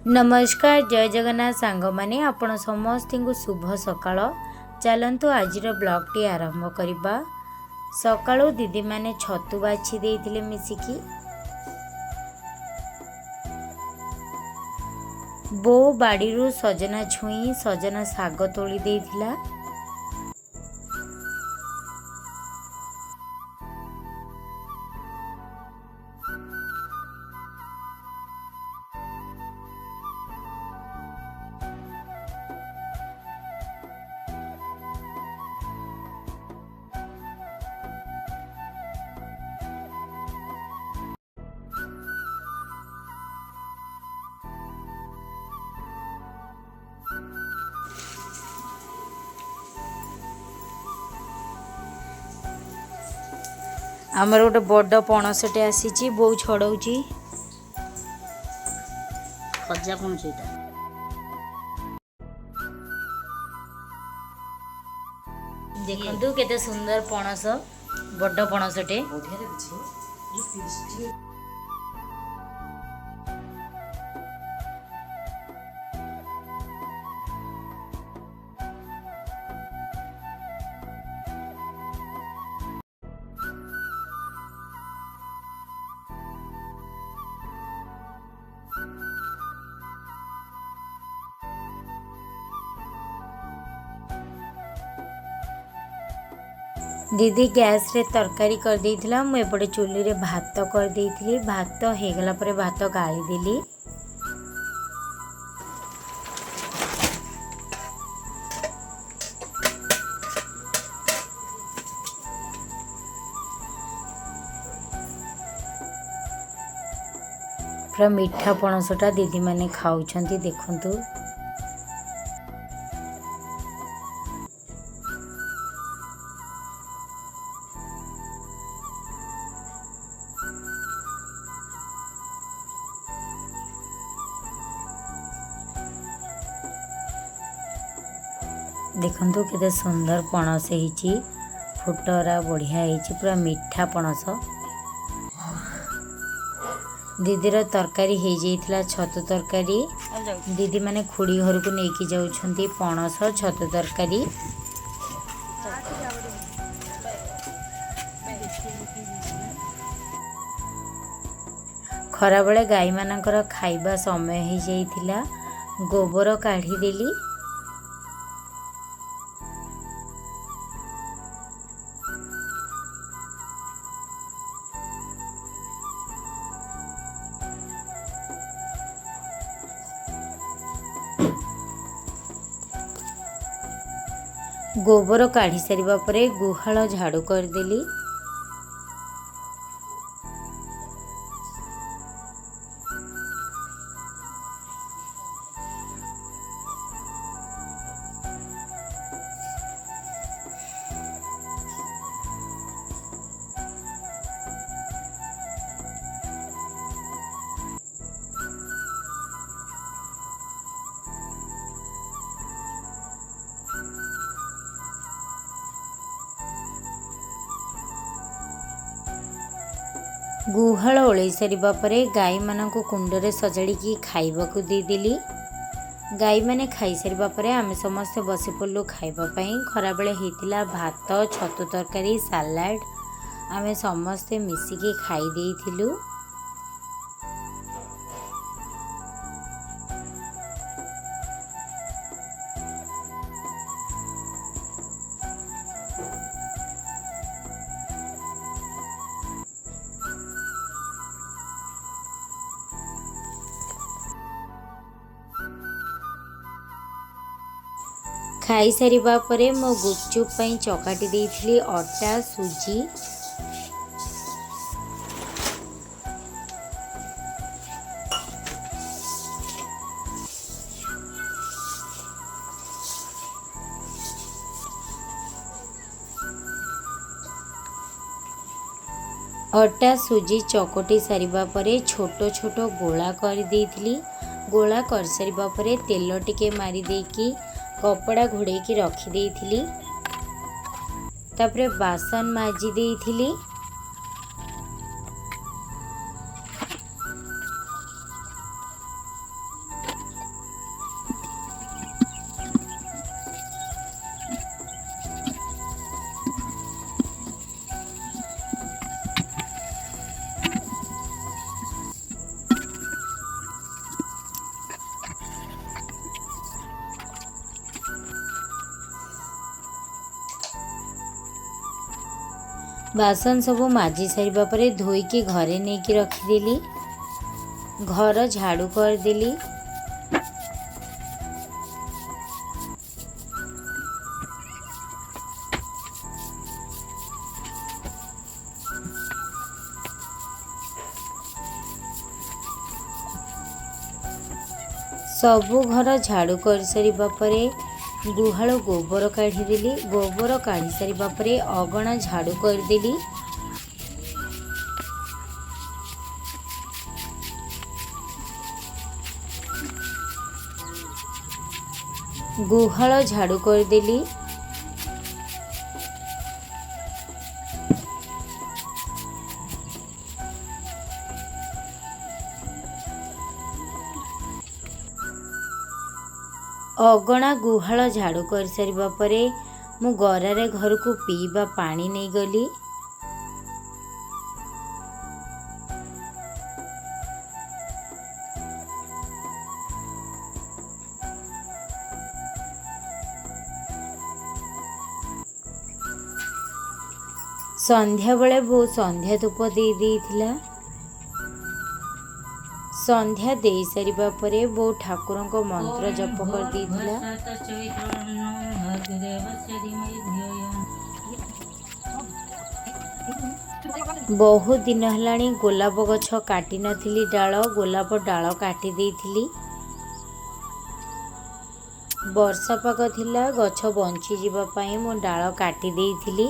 नमस्कार जय जगन्नाथ सांग माने आपण समस्त को शुभ सकाळ। चलतु आज ब्लॉगटी आरंभ करवा। सकाळू दीदी माने छतु बाछि देइथिले मिसिकी। बो बाड़ीरू सजना छुई सजना साग तोली देइथिला। आमर गोटे बड़ पणसटे आसी बो छड़ाऊँगी खजा कौन सीटा देखु केते सुंदर पणस बड़ पणसटे। दीदी गैस रे तरकारी कर देइथिला। मु एपटे चुली रे भात कर देइथिली। भात हो गला परे भात गाली देली। पूरा मीठा पणसटा दीदी माने खाउछंती देखंतु। देखंतु केते सुंदर पणस ହେଇଛି। फुटरा बढ़िया ହେଇଛି पूरा मीठा पणस। दीदीर तरकारी हो जाइथिला छतु तरकारी। दीदी माने खुड़ी घर को लेकिन जाउछंती पणस छतु तरकारी। खरा बेले गाई मानकर खाइबा समय हो जाइथिला। गोबर काढ़ी देली। गोबर काढ़ी सारिबा परे गुहाल झाड़ू करदेली। गुहाल ओळै सारिबा परे गाई मानक कुंडरे सजाड़ी खाइबाकू देदेली। गाई माने खाई सारिबा परे आमे समस्त बसी पड़लु खाइबा पई। खरा बेले हेतिला भात छतु तरकारी सालाड आमे समस्ते मिसिकी खाई देइथिलु। खाई सारिबा परे मो गुपचुप पई चकाटी देइथिली अटा सुजी। अटा सुजी चकटी सारिबा परे छोटो छोटो गोला कर देइथिली। गोला कर सारिबा परे तेल टिके मारी देकी कपड़ा घोड़े की रखी देइथिली। तापरे बासन माजी देइथिली। ବାସନ ସବୁ ମାଜି ସାରିବା ପରେ ଧୋଇକି ଘରେ ନେଇକି ରଖିଦେଲି। ଘର ଝାଡ଼ୁ କରିଦେଲି। ସବୁ ଘର ଝାଡ଼ୁ କରିସାରିବା ପରେ ଗୁହାଳୁ ଗୋବର କାଢ଼ିଦେଲି। ଗୋବର କାଢ଼ି ସାରିବା ପରେ ଅଗଣା ଝାଡ଼ୁ କରିଦେଲି। ଗୁହାଳ ଝାଡ଼ୁ କରିଦେଲି। ଅଗଣା ଗୁହାଳ ଝାଡ଼ୁ କରିସାରିବା ପରେ ମୁଁ ଗରାରେ ଘରକୁ ପିଇବା ପାଣି ନେଇଗଲି। ସନ୍ଧ୍ୟାବେଳେ ବୋଉ ସନ୍ଧ୍ୟା ଧୂପ ଦେଇଥିଲା। ସନ୍ଧ୍ୟା ଦେଇ ସାରିବା ପରେ ବୋଉ ଠାକୁରଙ୍କ ମନ୍ତ୍ର ଜପ କରିଦେଇଥିଲା। ବହୁତ ଦିନ ହେଲାଣି ଗୋଲାପ ଗଛ କାଟି ନଥିଲି ଡାଳ। ଗୋଲାପ ଡାଳ କାଟି ଦେଇଥିଲି। ବର୍ଷା ପାଗ ଥିଲା, ଗଛ ବଞ୍ଚିଯିବା ପାଇଁ ମୁଁ ଡାଳ କାଟି ଦେଇଥିଲି।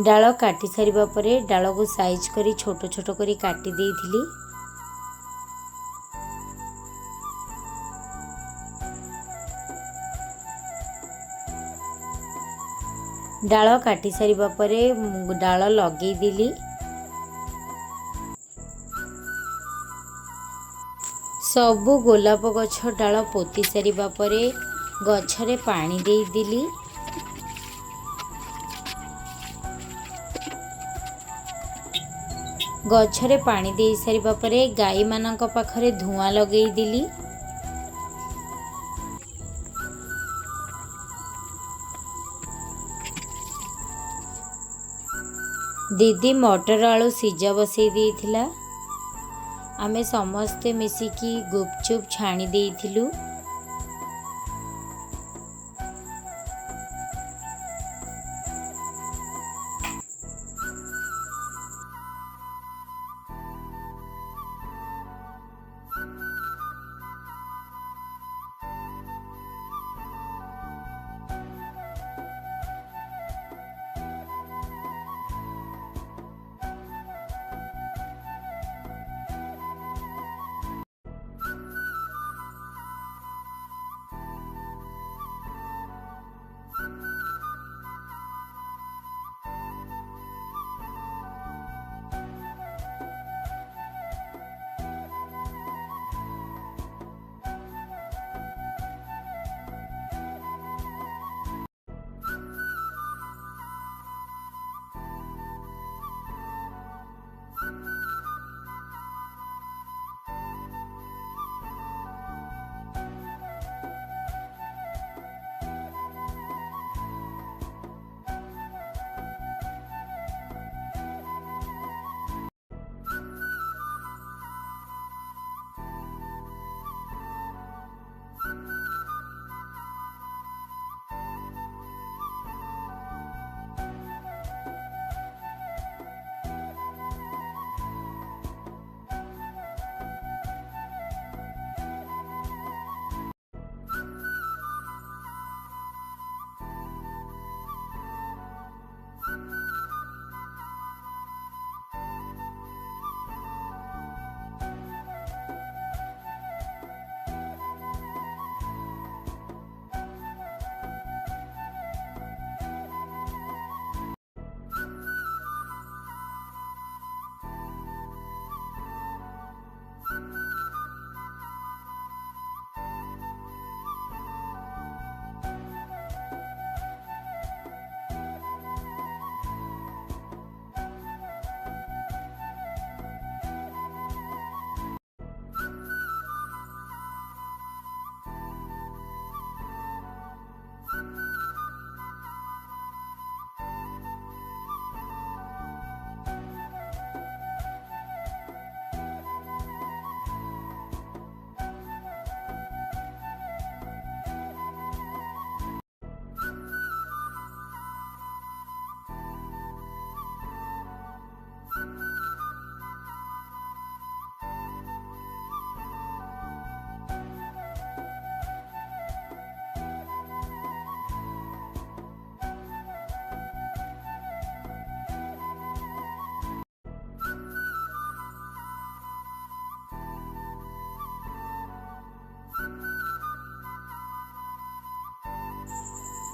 ଡାଳ କାଟି ସାରିବା ପରେ ଡାଳକୁ ସାଇଜ କରି ଛୋଟ ଛୋଟ କରି କାଟି ଦେଇଥିଲି। ଡାଳ କାଟି ସାରିବା ପରେ ଡାଳ ଲଗେଇଦେଲି। ସବୁ ଗୋଲାପ ଗଛ ଡାଳ ପୋତି ସାରିବା ପରେ ଗଛରେ ପାଣି ଦେଇଦେଲି। ଗଛରେ ପାଣି ଦେଇ ସାରିବା ପରେ ଗାଈମାନଙ୍କ ପାଖରେ ଧୂଆଁ ଲଗେଇଦେଲି। ଦିଦି ମଟର ଆଳୁ ସିଝା ବସେଇ ଦେଇଥିଲା। ଆମେ ସମସ୍ତେ ମିଶିକି ଗୁପଚୁପ୍ ଛାଣି ଦେଇଥିଲୁ।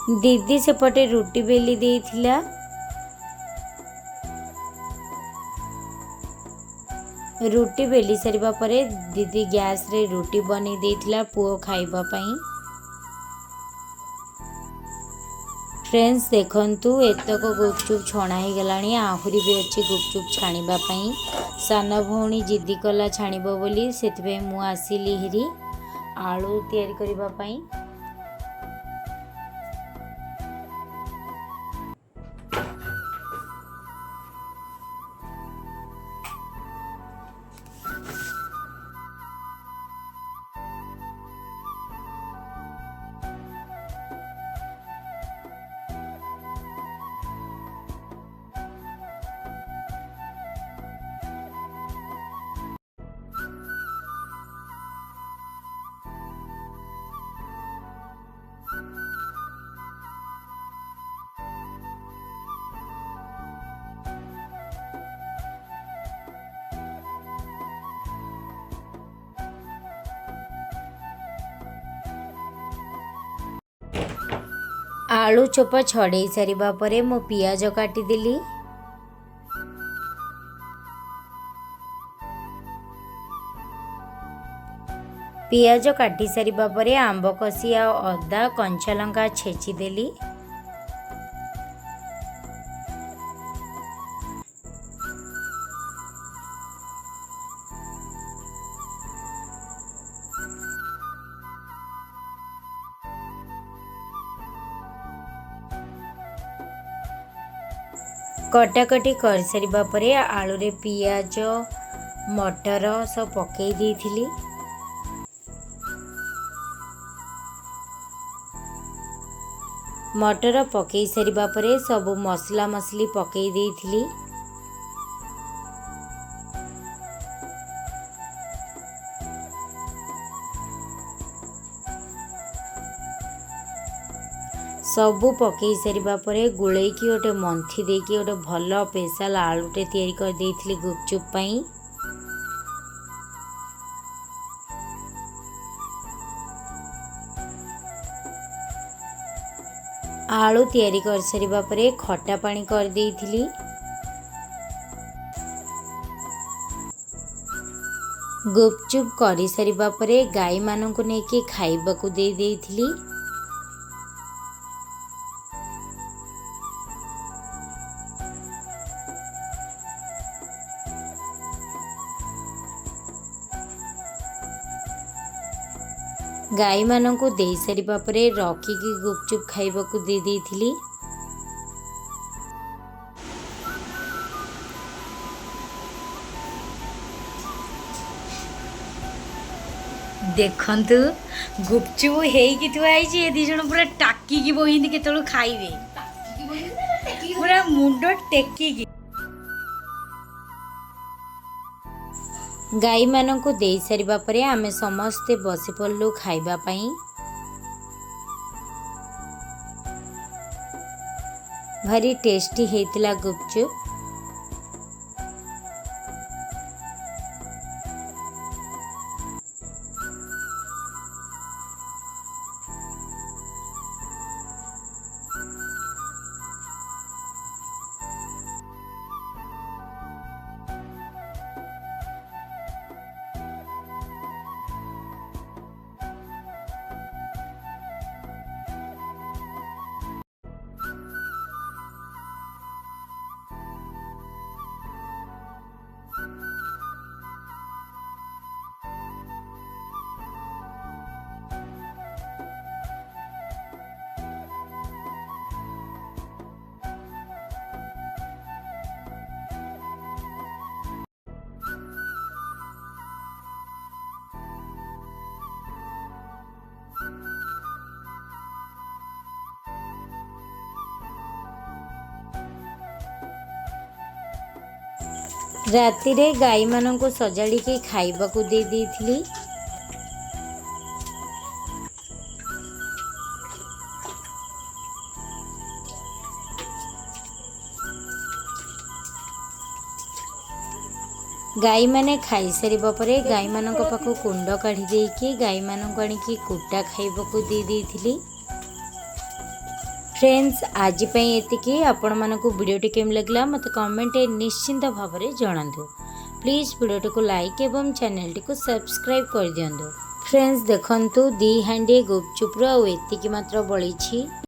दीदी सेपटे रुटी बेली देइथिला। रुटी बेली सारिबा परे दीदी गैस रे रुटी बनी देइथिला पुओ खाइबा पई। फ्रेंड्स देखंतु एतक गुपचुप छणा ही गलानी, आहुरी भी अच्छी गुपचुप छाणीबा पई। सान भौणी जिद्दी कला छाणीबो बोली सेतबे मु आसिली हिरी आलू तैयारी करिबा पई। आलू चोपा छड़े सारिबा परे मो पियाज काटिदेली। पियाज काटी सारिबा परे आंब कषी आ अदा कंचा लंका छेची देली। कटाकटी कर सारिबा परे आलू रे पियाज मटर सब पकई देइथिली। मटर पकई सारिबा परे सब मसला मसली पकई देइथिली। सबू पकई सारिबा परे गुलैकी गोटे मंथी देकी गोटे भल स्पेशल आलूटे तैयारी कर देइथिली गुपचुप पई। आलू तैयारी कर सारिबा परे खटा पानी कर देइथिली। गुपचुप करी सारिबा परे गाई माननकु नेकी खाइबाकू देई देइथिली। गाई माननकु देई सारिबा परे रखिकी गुपचुप खाइबाकू देई देइथिली। देखंतु गुपचुप हेइकी थुआइछि ए दी जण पूरा टाकी की बोहिंदी केतळु खाइबे पूरा मुंडो टेकी की। गाई माननकु देई सारिबा परे आमे समस्ते बसी पड़लु खाइबा पई। भारी टेस्टी हेतिला गुपचुप। राति रे गाई माननकु सजाड़िकी खाइबाकू दे देइथिली। गाई माने खाई सारिबा परे गाई माननक पाखु कुंड काढ़ी देइकी गाई माननकु आनिकी कुटा खाइबाकू दे देइथिली। फ्रेंड्स आज एतिकी आपण मानकु वीडियोटी केम लगला मत कमेंट निश्चिंत भाव में जणातु। प्लीज वीडियोटी को लाइक एवं चैनल को सब्सक्राइब कर दियंतु। फ्रेंड्स देखंतु दी हांडी गुपचुप एतिकी मात्र बळीछि।